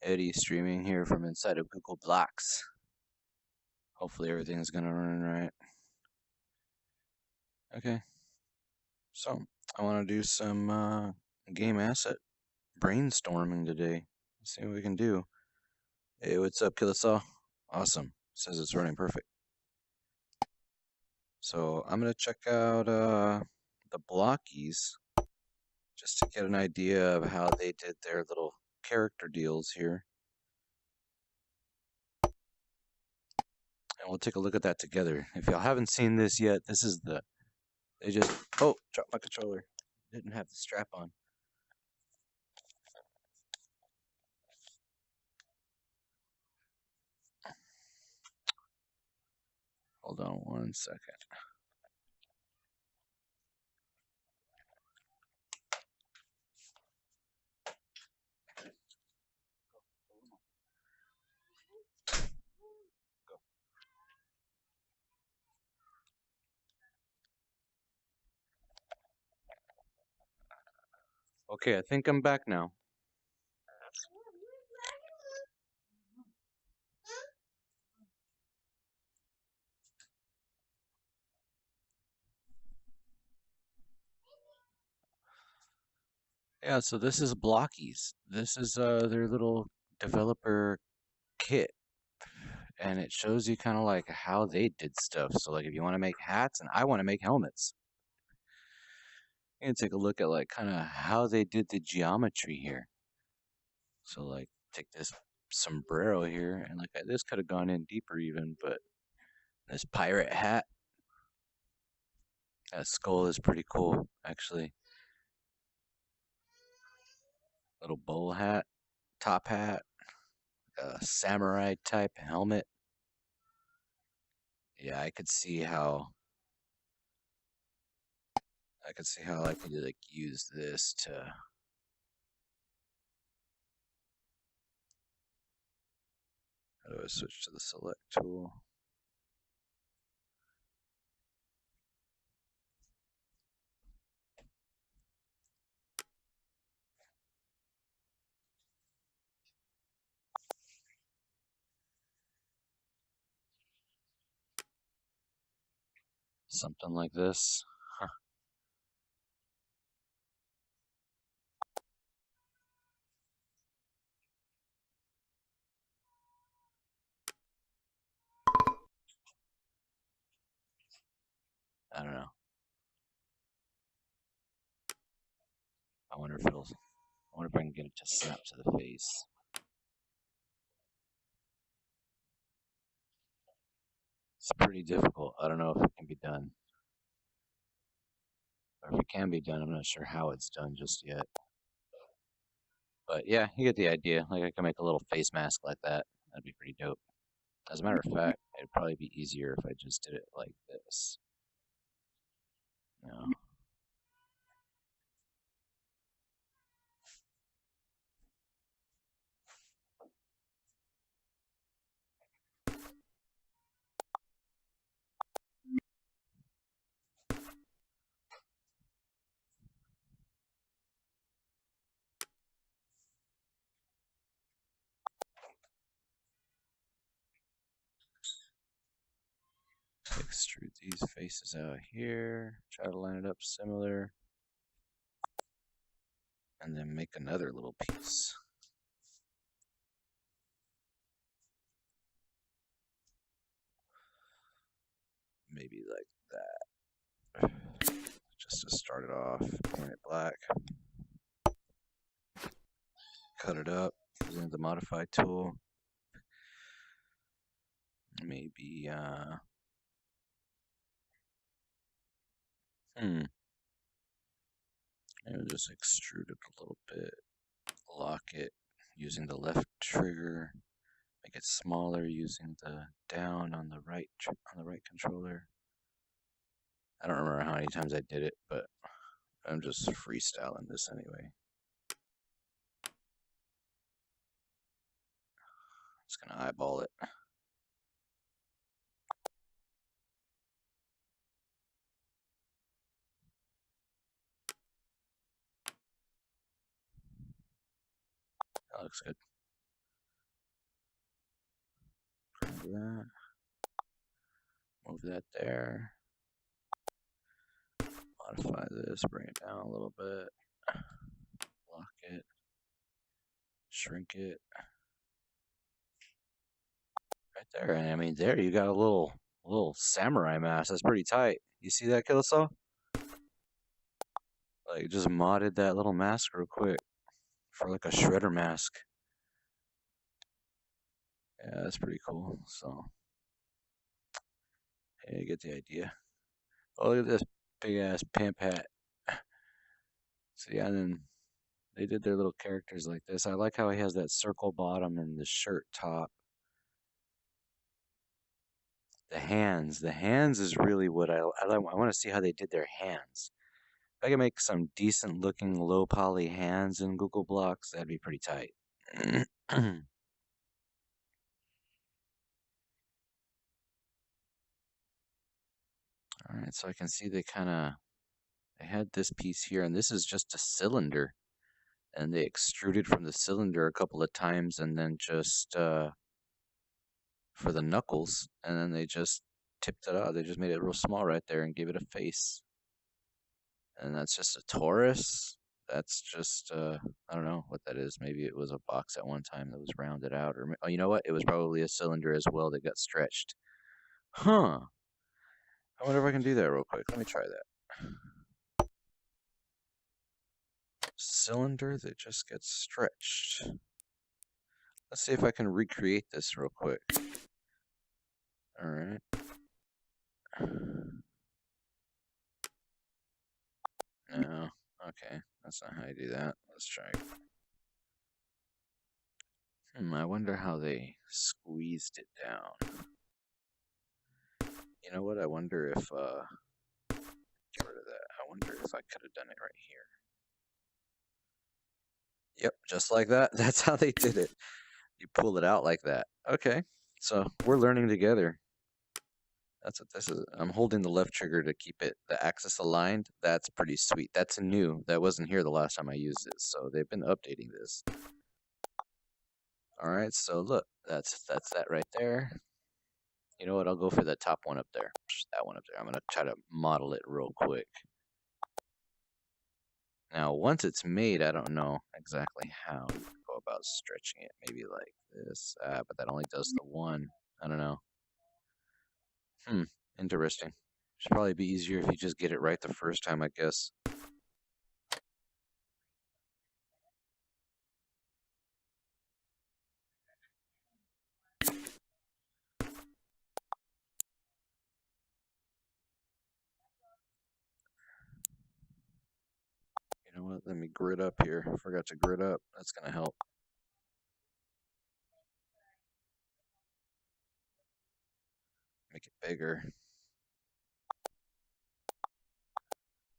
Eddie streaming here from inside of Google Blocks. Hopefully everything's gonna run right. Okay, so I want to do some game asset brainstorming today. Let's see what we can do. Hey, what's up, Killasaw? Awesome. Says it's running perfect. So I'm gonna check out the Blockeys just to get an idea of how they did their little character deals here. And we'll take a look at that together. If y'all haven't seen this yet, this is they just, oh, dropped my controller. Didn't have the strap on. Hold on 1 second. Okay, I think I'm back now. Yeah, so this is Blockies. This is their little developer kit, and it shows you kind of like how they did stuff. So like if you want to make hats and I want to make helmets, you can take a look at like kind of how they did the geometry here. So like take this sombrero here, and like this could have gone in deeper even, but this pirate hat, that skull is pretty cool actually. Little bowl hat, top hat, a samurai type helmet. Yeah, I could see how I could like use this to. How do I switch to the select tool? Something like this. Huh. I don't know. I wonder if it'll. I wonder if I can get it to snap to the face. It's pretty difficult. I don't know if it can be done. Or if it can be done, I'm not sure how it's done just yet. But yeah, you get the idea. Like I can make a little face mask like that. That'd be pretty dope. As a matter of fact, it'd probably be easier if I just did it like this. You know? Extrude these faces out here. Try to line it up similar. And then make another little piece. Maybe like that. Just to start it off, paint it black. Cut it up using the modify tool. Maybe Maybe just extrude it a little bit. Lock it using the left trigger. Make it smaller using the down on the right controller. I don't remember how many times I did it, but I'm just freestyling this anyway. Just gonna eyeball it. That looks good. that. Move that there. Modify this, bring it down a little bit. Lock it. Shrink it. Right there. And I mean, there you got a little samurai mask. That's pretty tight. You see that, Killsaw? Like, just modded that little mask real quick for like a shredder mask. Yeah, that's pretty cool. So, hey, you get the idea. Oh, look at this big ass pimp hat. So yeah, and then they did their little characters like this. I like how he has that circle bottom and the shirt top. The hands is really what I want to see how they did their hands. If I can make some decent looking low poly hands in Google Blocks, that'd be pretty tight. All right, so I can see they had this piece here, and this is just a cylinder, and they extruded from the cylinder a couple of times, and then just for the knuckles, and then they just tipped it out. They just made it real small right there and gave it a face. And that's just a torus. That's just I don't know what that is. Maybe it was a box at one time that was rounded out, or oh, you know what? It was probably a cylinder as well that got stretched. Huh. I wonder if I can do that real quick. Let me try that. Cylinder that just gets stretched. Let's see if I can recreate this real quick. All right. No. Okay. That's not how you do that. Let's try. I wonder how they squeezed it down. You know what? I wonder if get rid of that. I wonder if I could have done it right here. Yep, just like that. That's how they did it. You pull it out like that. Okay. So we're learning together. That's what this is. I'm holding the left trigger to keep the axis aligned. That's pretty sweet. That's new. That wasn't here the last time I used it. So they've been updating this. All right, so look, that's that right there. You know what? I'll go for the top one up there. That one up there. I'm gonna try to model it real quick. Now, once it's made, I don't know exactly how you go about stretching it. Maybe like this, but that only does the one. I don't know. Interesting. Should probably be easier if you just get it right the first time, I guess. You know what? Let me grid up here. I forgot to grid up. That's gonna help. Make it bigger.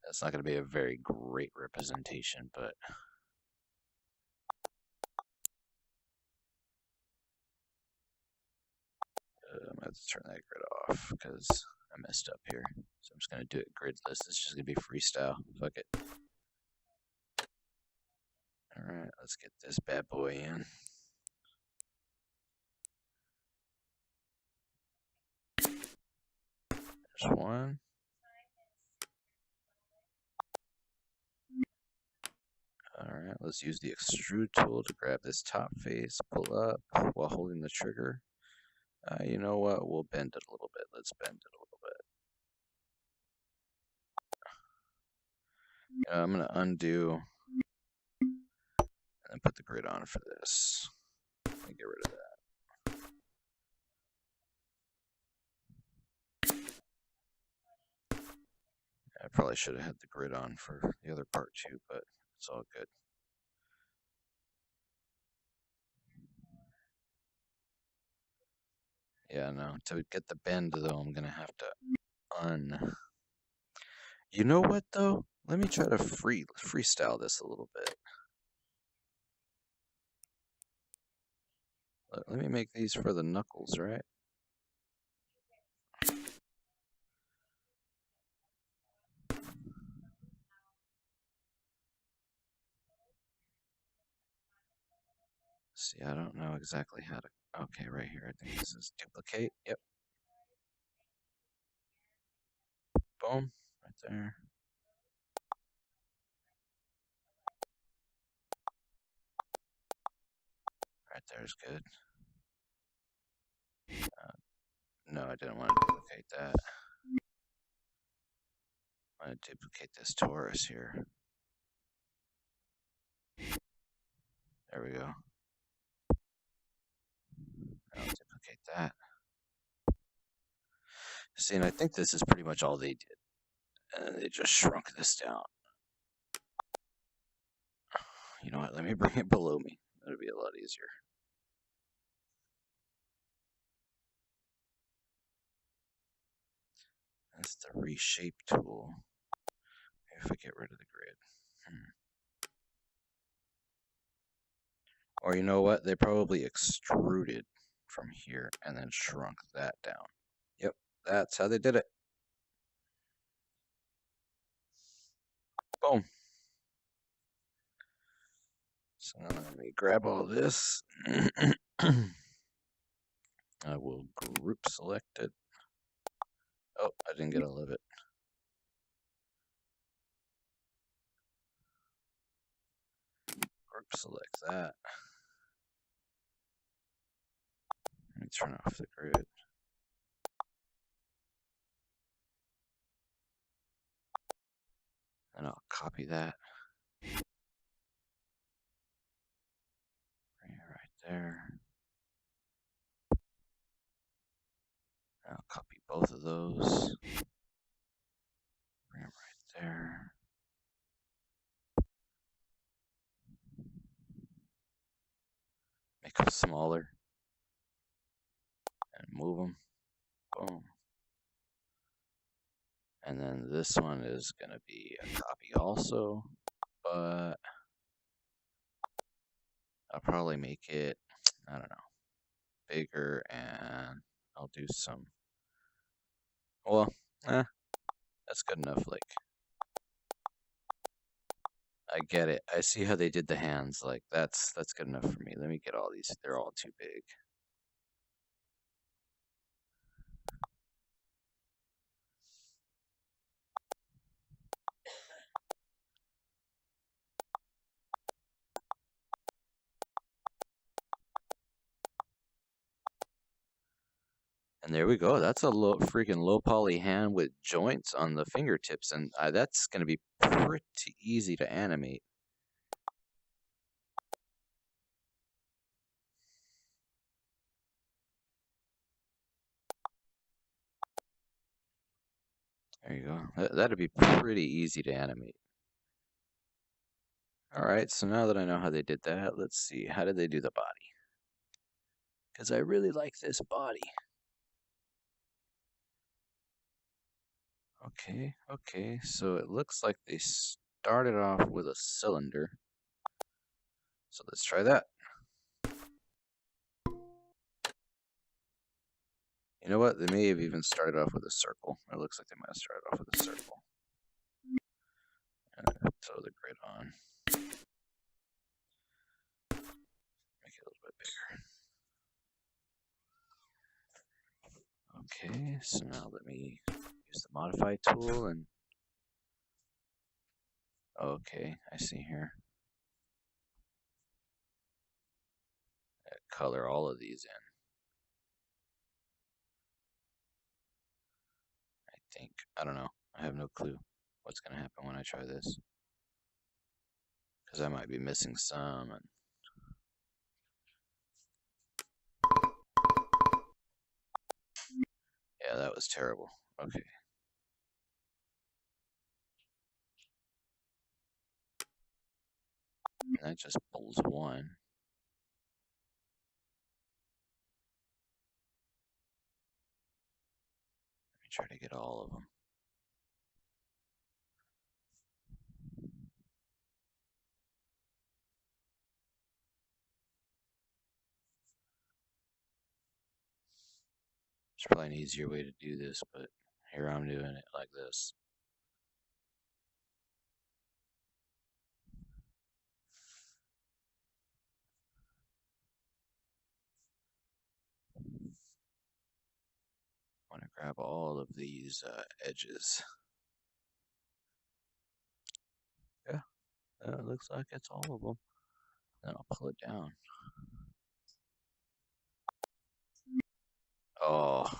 That's not gonna be a very great representation, but I'm gonna have to turn that grid off because I messed up here. So I'm just gonna do it gridless. It's just gonna be freestyle. Fuck it. Alright, let's get this bad boy in. There's one. Alright, let's use the extrude tool to grab this top face, pull up while holding the trigger. You know what? We'll bend it a little bit. Let's bend it a little bit. I'm going to undo and then put the grid on for this. Let me get rid of that. I probably should have had the grid on for the other part too, but it's all good. Yeah, no, to get the bend though, I'm going to have to You know what though? Let me try to freestyle this a little bit. Let me make these for the knuckles, right? See, I don't know exactly how to. Okay, right here. I think this is duplicate. Yep. Boom. Right there. Right there is good. No, I didn't want to duplicate that. I want to duplicate this torus here. There we go. I'll duplicate that. See, and I think this is pretty much all they did. And then they just shrunk this down. You know what? Let me bring it below me. That'll be a lot easier. That's the reshape tool. If I get rid of the grid. Or you know what? They probably extruded from here and then shrunk that down. Yep, that's how they did it. Boom. So now let me grab all this. I will group select it. Oh, I didn't get all of it. Group select that. Let me turn off the grid. And I'll copy that. Bring it right there. I'll copy both of those. Bring them right there. Make them smaller. And move them. Boom. And then this one is going to be a copy also. But I'll probably make it, I don't know, bigger, and I'll do some, well, that's good enough. Like, I get it. I see how they did the hands. Like, that's good enough for me. Let me get all these. They're all too big. And there we go. That's a freaking low poly hand with joints on the fingertips, and that's going to be pretty easy to animate. There you go. That'd be pretty easy to animate. All right, so now that I know how they did that, let's see. How did they do the body? Because I really like this body. Okay, so it looks like they started off with a cylinder. So let's try that. You know what? They may have even started off with a circle. It looks like they might have started off with a circle. And throw the grid on. Make it a little bit bigger. Okay, so now let me use the modify tool and okay, I see here. Color all of these in. I think. I don't know. I have no clue what's going to happen when I try this. Because I might be missing some. And yeah, that was terrible. Okay. And that just pulls one. Let me try to get all of them. There's probably an easier way to do this, but here I'm doing it like this. Grab all of these edges. Yeah, it looks like it's all of them. Then I'll pull it down. Oh,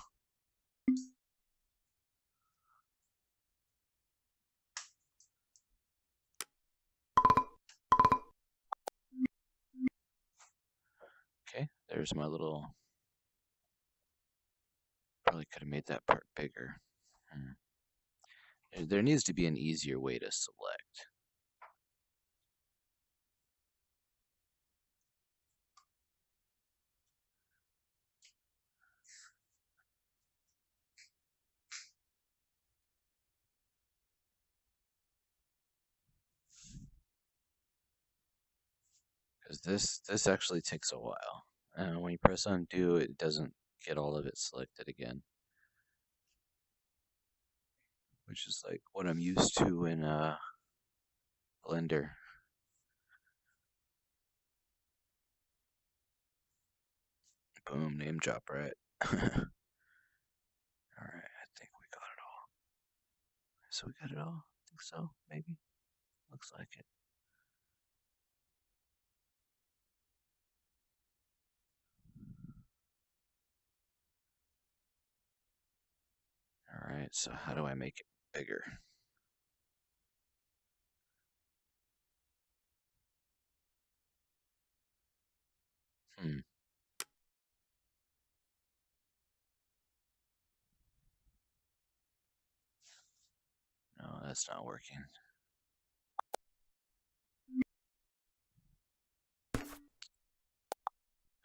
okay. There's my little. Probably could have made that part bigger. There needs to be an easier way to select. Because this actually takes a while. And when you press undo, it doesn't get all of it selected again. Which is like what I'm used to in Blender. Boom, name drop, right? Alright, I think we got it all. So we got it all? I think so, maybe? Looks like it. Alright, so how do I make it bigger? Hmm. No, that's not working. I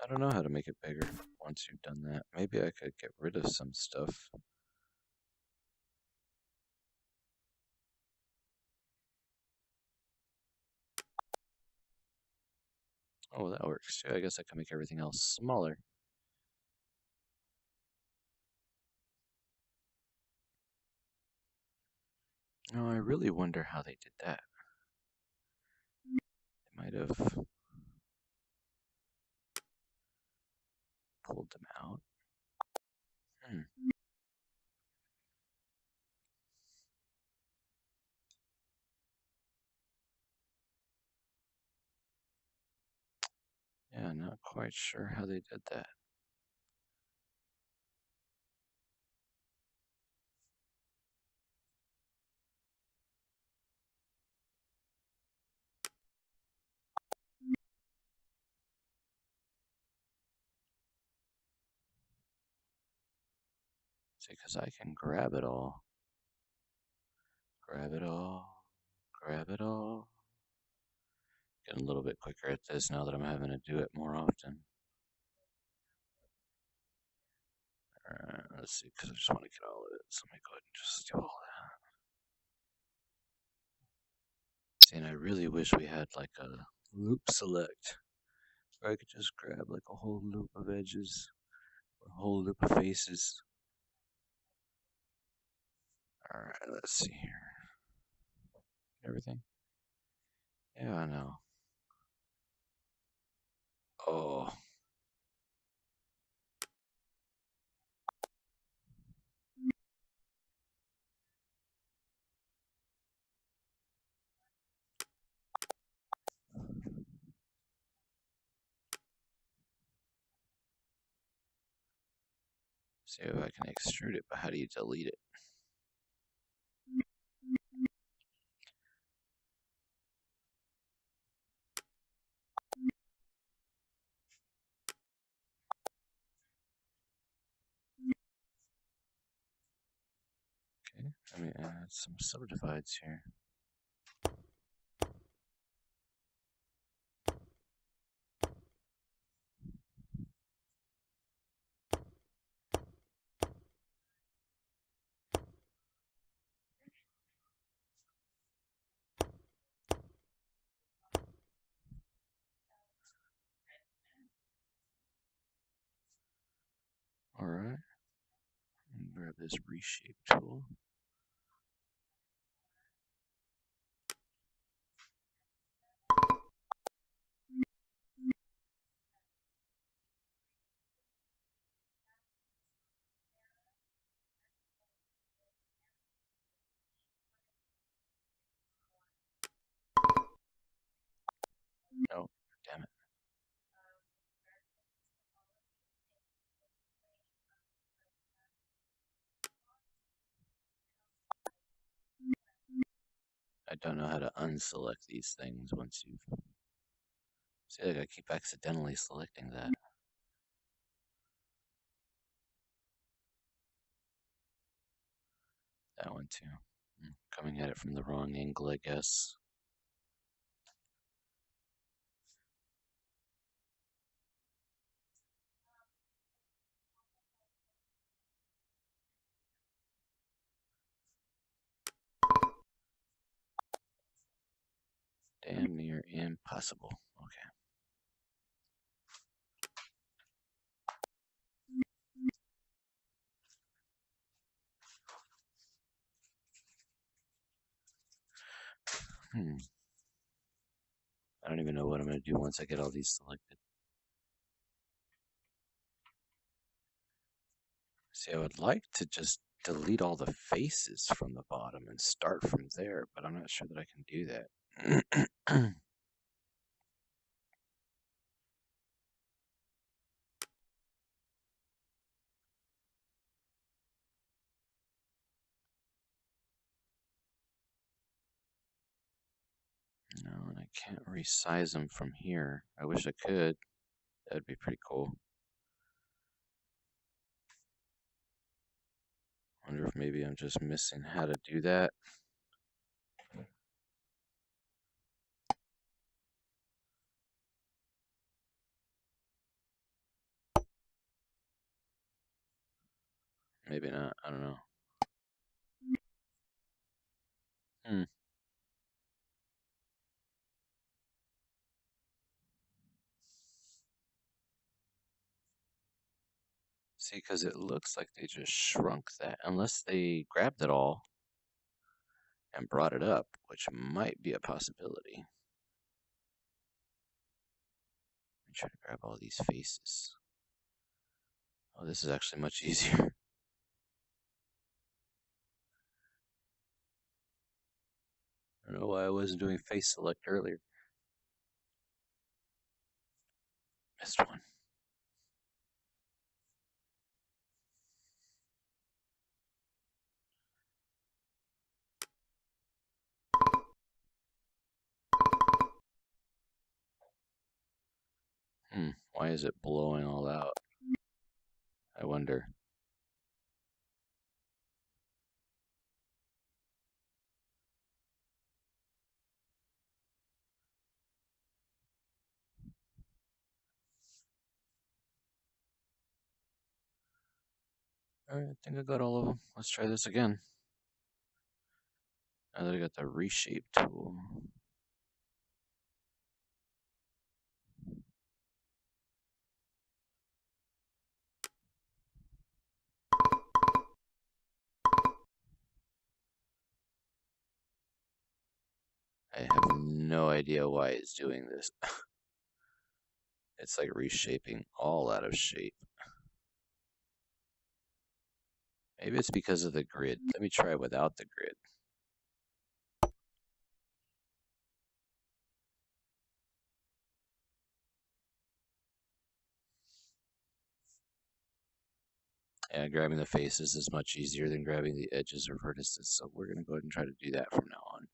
don't know how to make it bigger once you've done that. Maybe I could get rid of some stuff. Oh, that works too. I guess I can make everything else smaller. Oh, I really wonder how they did that. They might have pulled them out. Hmm. Yeah, not quite sure how they did that. See, because I can grab it all. Grab it all. Grab it all. Getting a little bit quicker at this now that I'm having to do it more often. Alright, let's see, because I just want to get all of it. So let me go ahead and just do all that. See, and I really wish we had like a loop select. Where I could just grab like a whole loop of edges. Or a whole loop of faces. Alright, let's see here. Everything? Yeah, I know. Oh. See if I can extrude it, but how do you delete it? Okay, let me add some subdivides here. Alright. Grab this reshape tool. don't know how to unselect these things once you've... See, like I keep accidentally selecting that. That one too. Coming at it from the wrong angle, I guess. Damn near impossible. Okay. I don't even know what I'm going to do once I get all these selected. See, I would like to just delete all the faces from the bottom and start from there, but I'm not sure that I can do that. No, and I can't resize them from here. I wish I could. That'd be pretty cool. Wonder if maybe I'm just missing how to do that. Maybe not. I don't know. Hmm. See, because it looks like they just shrunk that, unless they grabbed it all and brought it up, which might be a possibility. Let me try to grab all these faces. Oh, this is actually much easier. I don't know why I wasn't doing face select earlier. Missed one. Why is it blowing all out? I wonder. Alright, I think I got all of them. Let's try this again. Now that I got the reshape tool. I have no idea why it's doing this. It's like reshaping all out of shape. Maybe it's because of the grid. Let me try without the grid. Yeah, grabbing the faces is much easier than grabbing the edges or vertices, so we're going to go ahead and try to do that from now on.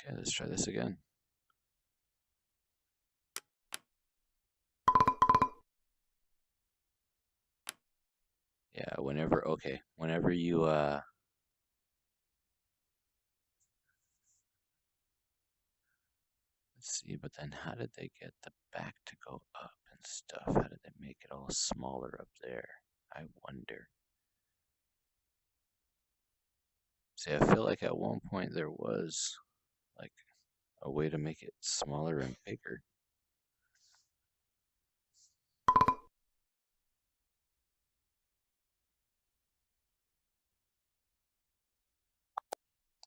Okay, let's try this again. Yeah, whenever you, let's see, but then how did they get the back to go up and stuff? How did they make it all smaller up there? I wonder. See, I feel like at one point there was like a way to make it smaller and bigger.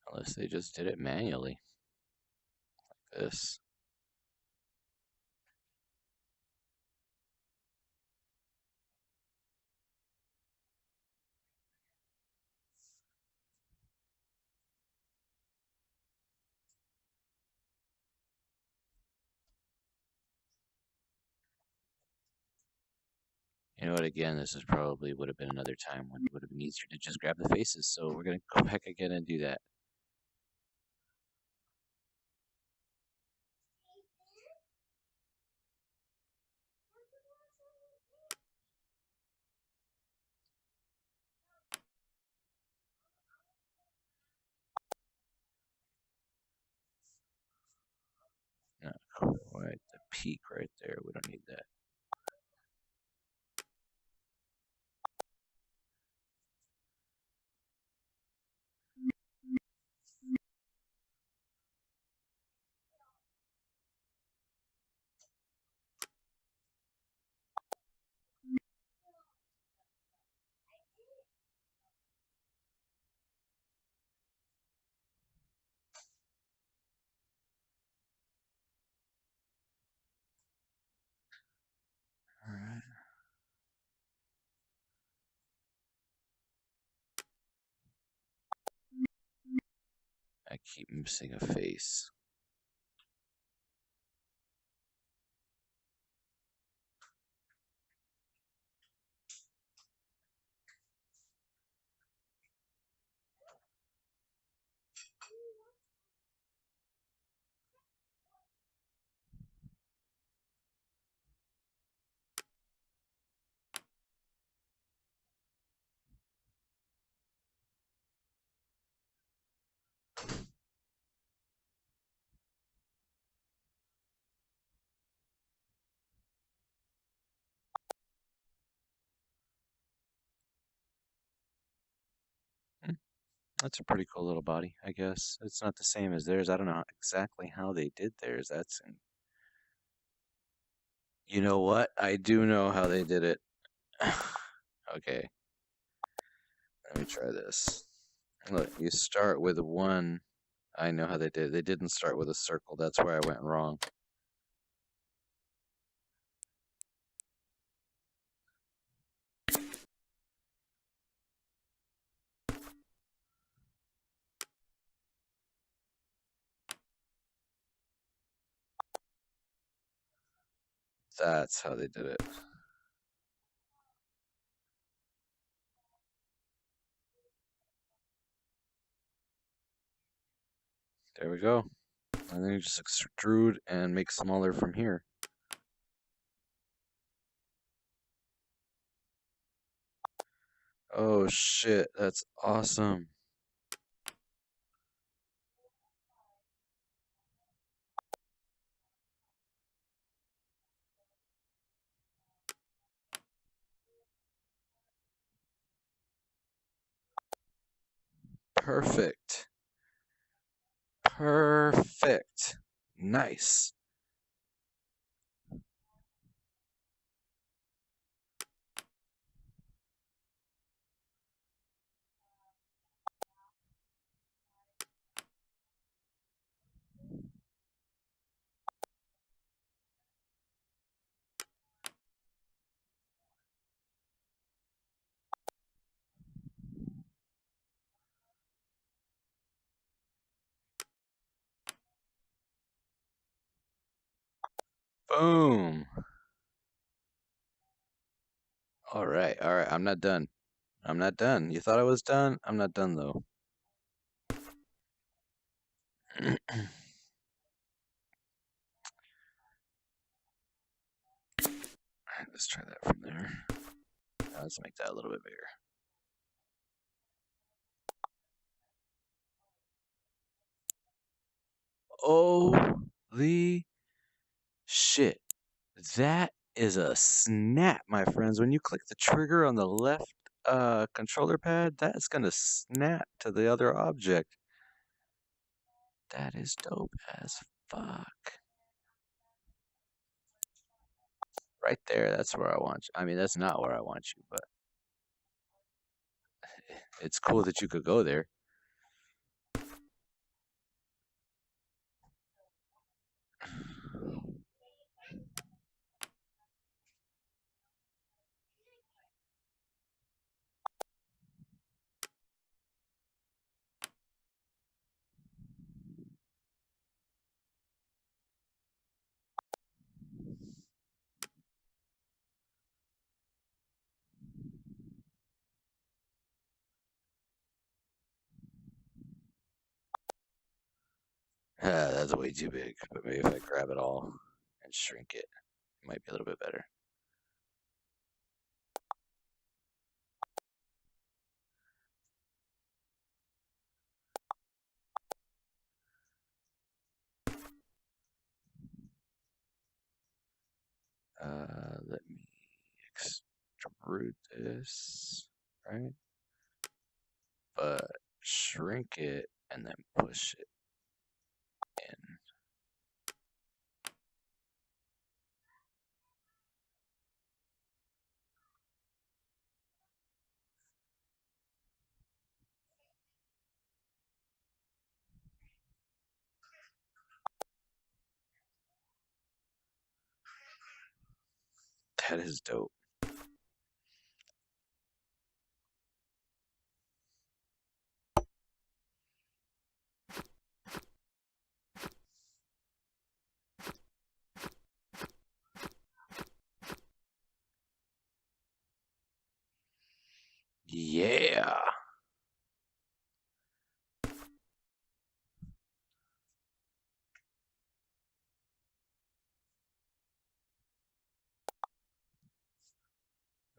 Unless they just did it manually, like this. You know what? Again, this is probably would have been another time when it would have been easier to just grab the faces. So we're gonna go back again and do that. No, quite the peak right there. We don't need that. All right. I keep missing a face. Hmm, that's a pretty cool little body, I guess. It's not the same as theirs. I don't know exactly how they did theirs. You know what? I do know how they did it. Okay, let me try this. Look, you start with one. I know how they did. They didn't start with a circle. That's where I went wrong. That's how they did it. There we go. And then you just extrude and make smaller from here. Oh shit, that's awesome. Perfect. Perfect. Nice. Boom. All right, all right. I'm not done. I'm not done. You thought I was done? I'm not done though. Let's try that from there. Let's make that a little bit bigger. Holy shit. That is a snap, my friends. When you click the trigger on the left controller pad, that's gonna snap to the other object. That is dope as fuck. Right there, that's where I want you. I mean, that's not where I want you, but it's cool that you could go there. That's way too big, but maybe if I grab it all and shrink it, it might be a little bit better. Let me extrude this, right? But shrink it and then push it in. That is dope. Yeah.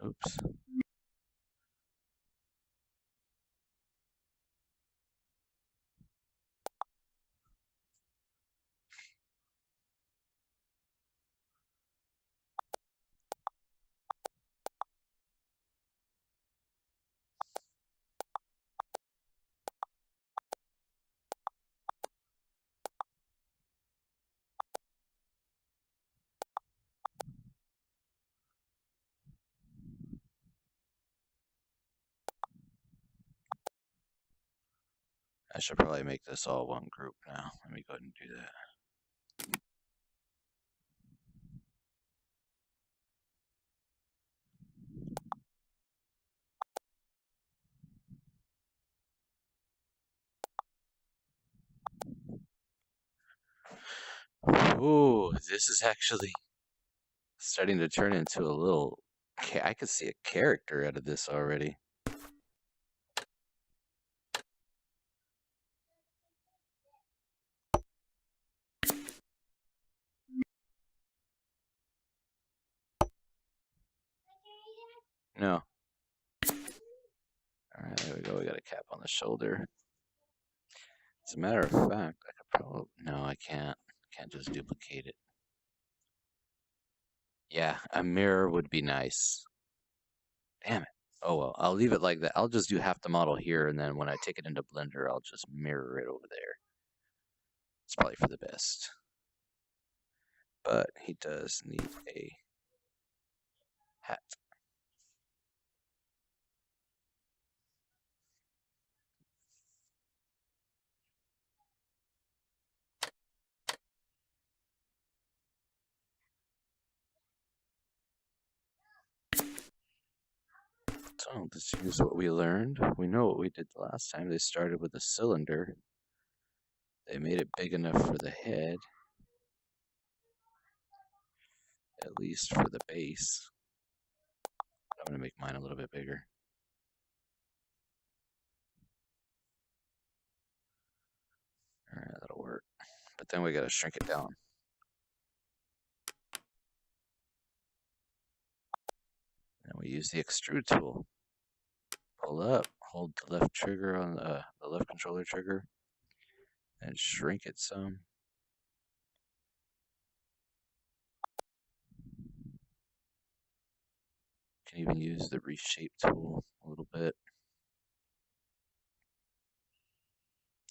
Oops. I should probably make this all one group now. Let me go ahead and do that. Ooh, this is actually starting to turn into a little. I could see a character out of this already. No. All right, there we go. We got a cap on the shoulder. As a matter of fact, I could probably. No, I can't. Can't just duplicate it. Yeah, a mirror would be nice. Damn it. Oh well, I'll leave it like that. I'll just do half the model here, and then when I take it into Blender, I'll just mirror it over there. It's probably for the best. But he does need a hat. So let's use what we learned. We know what we did the last time. They started with a cylinder. They made it big enough for the head, at least for the base. I'm gonna make mine a little bit bigger. All right, that'll work. But then we gotta shrink it down. And we use the extrude tool. Pull up, hold the left trigger on the left controller trigger, and shrink it some. Can even use the reshape tool a little bit.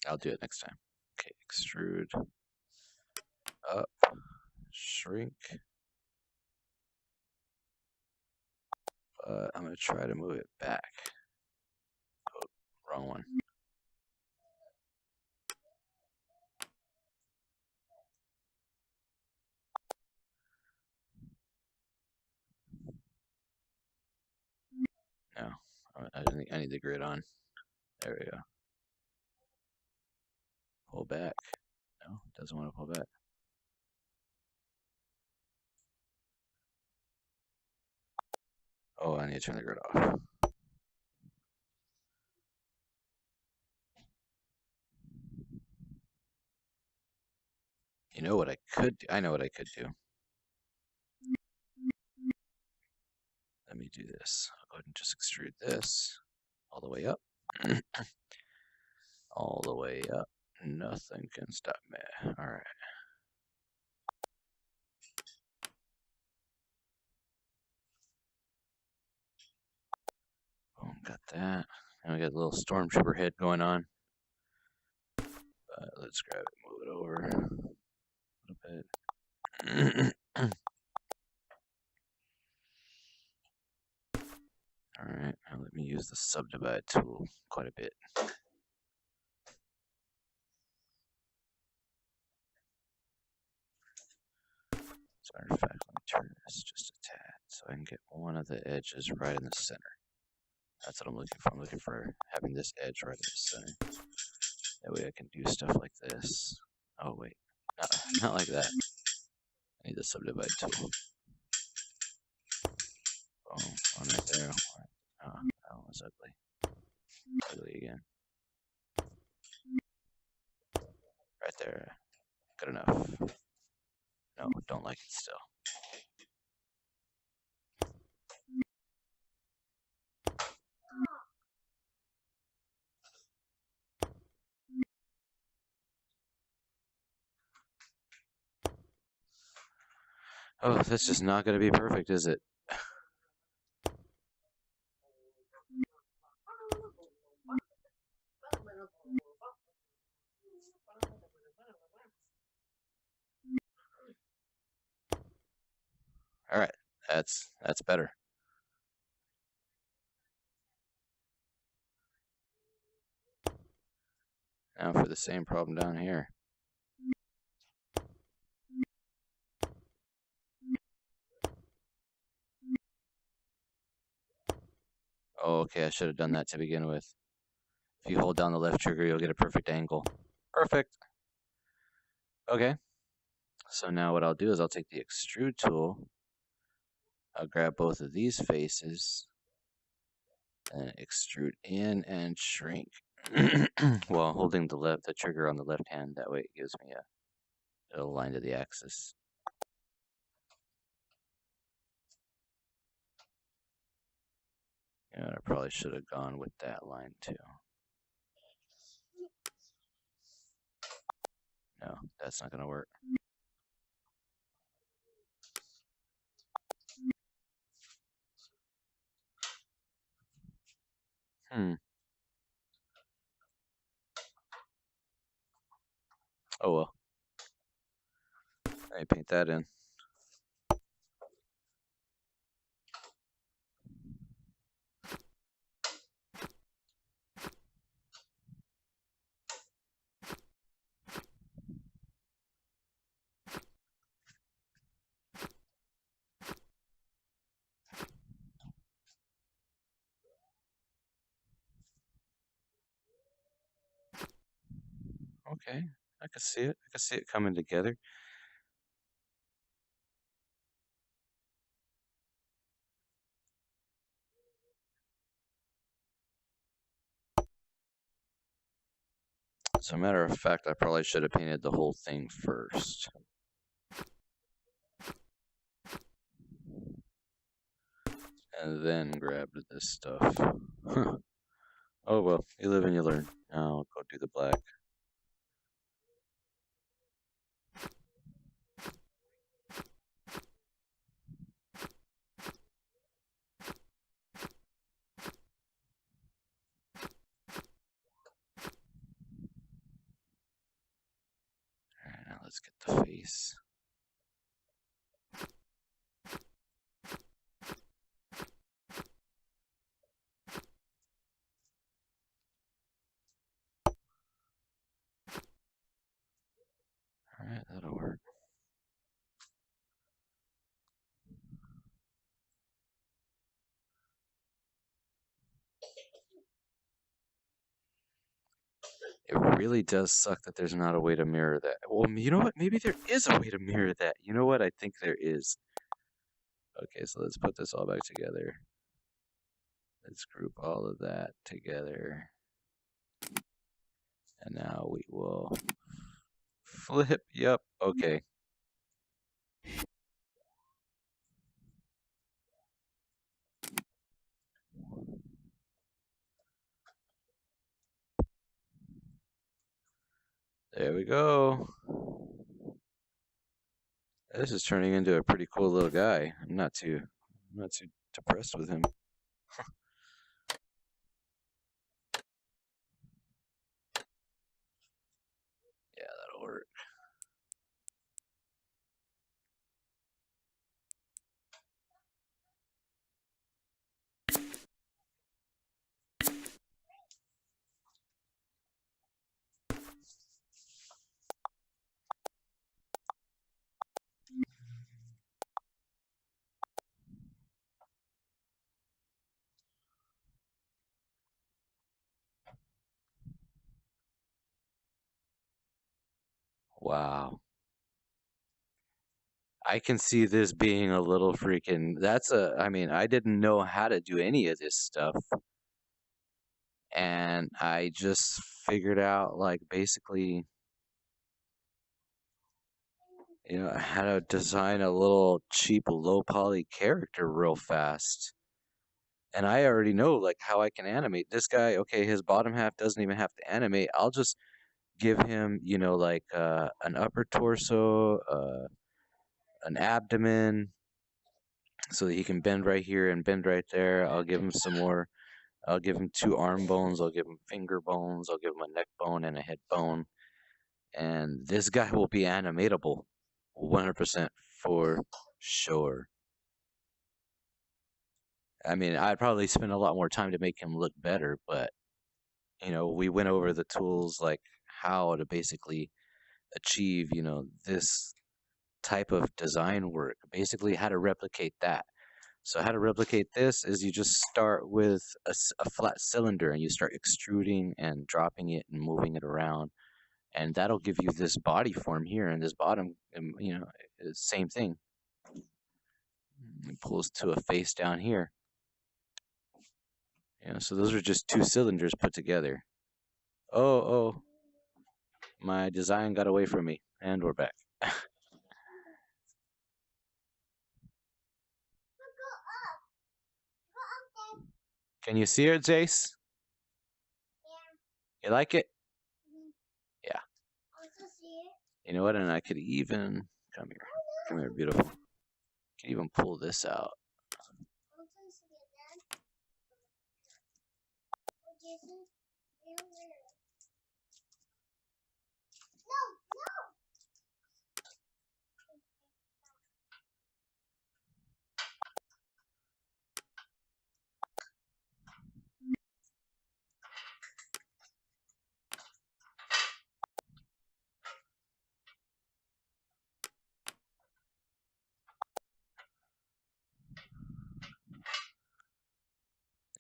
I'll do it next time. Okay, extrude up, shrink. I'm gonna try to move it back. Oh, wrong one. No, I need the grid on. There we go. Pull back. No, doesn't want to pull back. Oh, I need to turn the grid off. You know what I could do? I know what I could do. Let me do this. I'll go ahead and just extrude this all the way up. All the way up. Nothing can stop me. All right. Boom, got that. And we got a little stormtrooper head going on. Let's grab it, move it over a little bit. All right, now let me use the subdivide tool quite a bit. As a matter of fact, let me turn this just a tad so I can get one of the edges right in the center. That's what I'm looking for. I'm looking for having this edge right in the center. That way I can do stuff like this. Oh, wait. Not like that. I need the subdivide tool. Boom. One right there. Oh, that one was ugly. Ugly again. Right there. Good enough. No, don't like it still. Oh, that's just not going to be perfect, is it? All right, that's better. Now for the same problem down here. Oh, okay, I should have done that to begin with. If you hold down the left trigger, you'll get a perfect angle. Perfect. Okay, so now what I'll do is I'll take the extrude tool. I'll grab both of these faces and extrude in and shrink while holding the trigger on the left hand. That way it gives me a line to the axis. You know, I probably should have gone with that line too. No, that's not going to work. Oh well. Let me paint that in. Okay, I can see it. I can see it coming together. As a matter of fact, I probably should have painted the whole thing first. And then grabbed this stuff. Oh well, you live and you learn. Now I'll go do the black. Alright, now let's get the face. Alright, that'll work. It really does suck that there's not a way to mirror that. Well, you know what? Maybe there is a way to mirror that. You know what? I think there is. Okay, so let's put this all back together. Let's group all of that together. And now we will Flip. Yep. Okay. There we go. This is turning into a pretty cool little guy. I'm not too depressed with him. Yeah, that'll work. Wow. I can see this being a little freaking. I mean, I didn't know how to do any of this stuff. And I just figured out, like, basically, how to design a little cheap, low poly character real fast. And I already know, like, how I can animate this guy. Okay, his bottom half doesn't even have to animate. I'll just give him, like an upper torso, an abdomen, so that he can bend right here and bend right there. I'll give him some more. I'll give him 2 arm bones. I'll give him finger bones. I'll give him a neck bone and a head bone. And this guy will be animatable 100% for sure. I mean, I'd probably spend a lot more time to make him look better, but we went over the tools, like how to basically achieve, this type of design work, basically how to replicate that. So how to replicate this is you just start with a flat cylinder and you start extruding and dropping it and moving it around, and that'll give you this body form here, and this bottom, same thing. It pulls to a face down here. So those are just 2 cylinders put together. Oh, my design got away from me, and we're back. Can you see it, Jace? You like it? Yeah. You know what? And I could even come here, beautiful. Could even pull this out.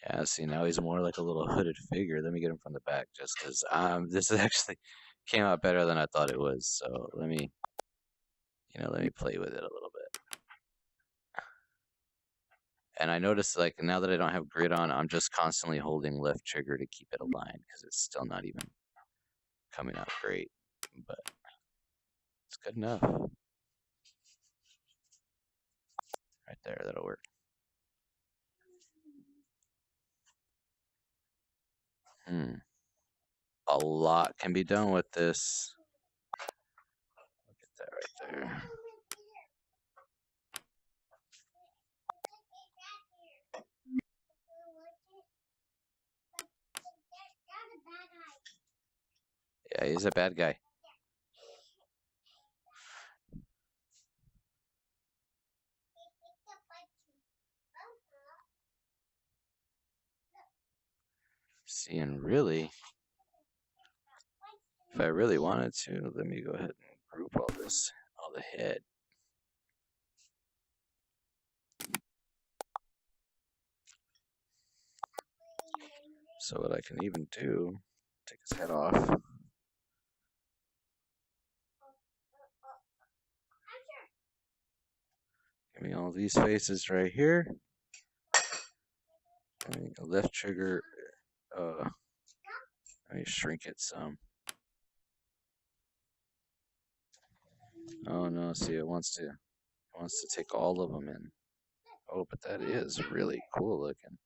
Yeah, see, now he's more like a little hooded figure. Let me get him from the back, just because this actually came out better than I thought it was. So let me play with it a little bit. And I noticed, like, now that I don't have grid on, I'm just constantly holding left trigger to keep it aligned, because it's still not even coming out great, but it's good enough. Right there, that'll work. A lot can be done with this. Look at that right there. Yeah, he's a bad guy. See, and really, if I really wanted to, let me go ahead and group all the head. So what I can even do, take his head off. Give me all these faces right here. Left trigger, let me shrink it some. Oh no, see, it wants to take all of them in. Oh, but that is really cool looking.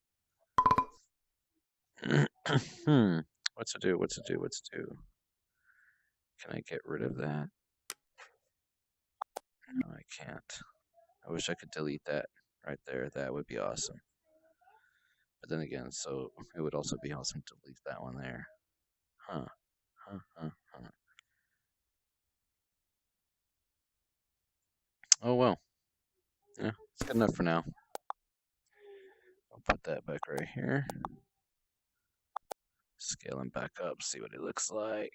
What to do? What to do? What to do? Can I get rid of that? No, I can't. I wish I could delete that right there. That would be awesome. But then again, so it would also be awesome to delete that one there. Huh. Huh. Huh. Huh. Oh well. Yeah, it's good enough for now. I'll put that back right here. Scale him back up, see what he looks like.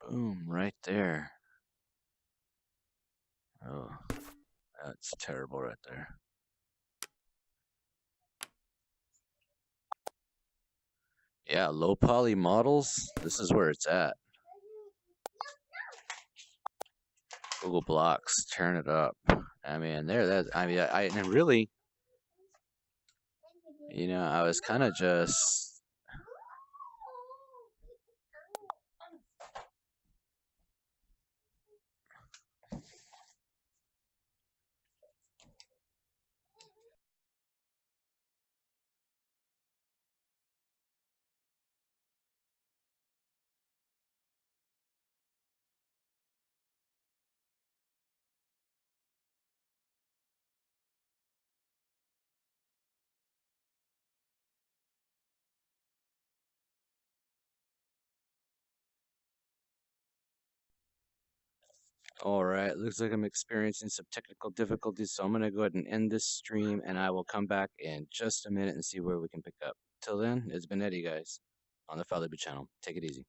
Boom, right there. Oh, that's terrible right there. Yeah, low poly models, this is where it's at. Google Blocks, turn it up. I mean, and really, I was kind of just. All right, looks like I'm experiencing some technical difficulties, so I'm going to go ahead and end this stream, and I will come back in just a minute and see where we can pick up. Till then, it's been Eddie, guys, on the Fatherby channel. Take it easy.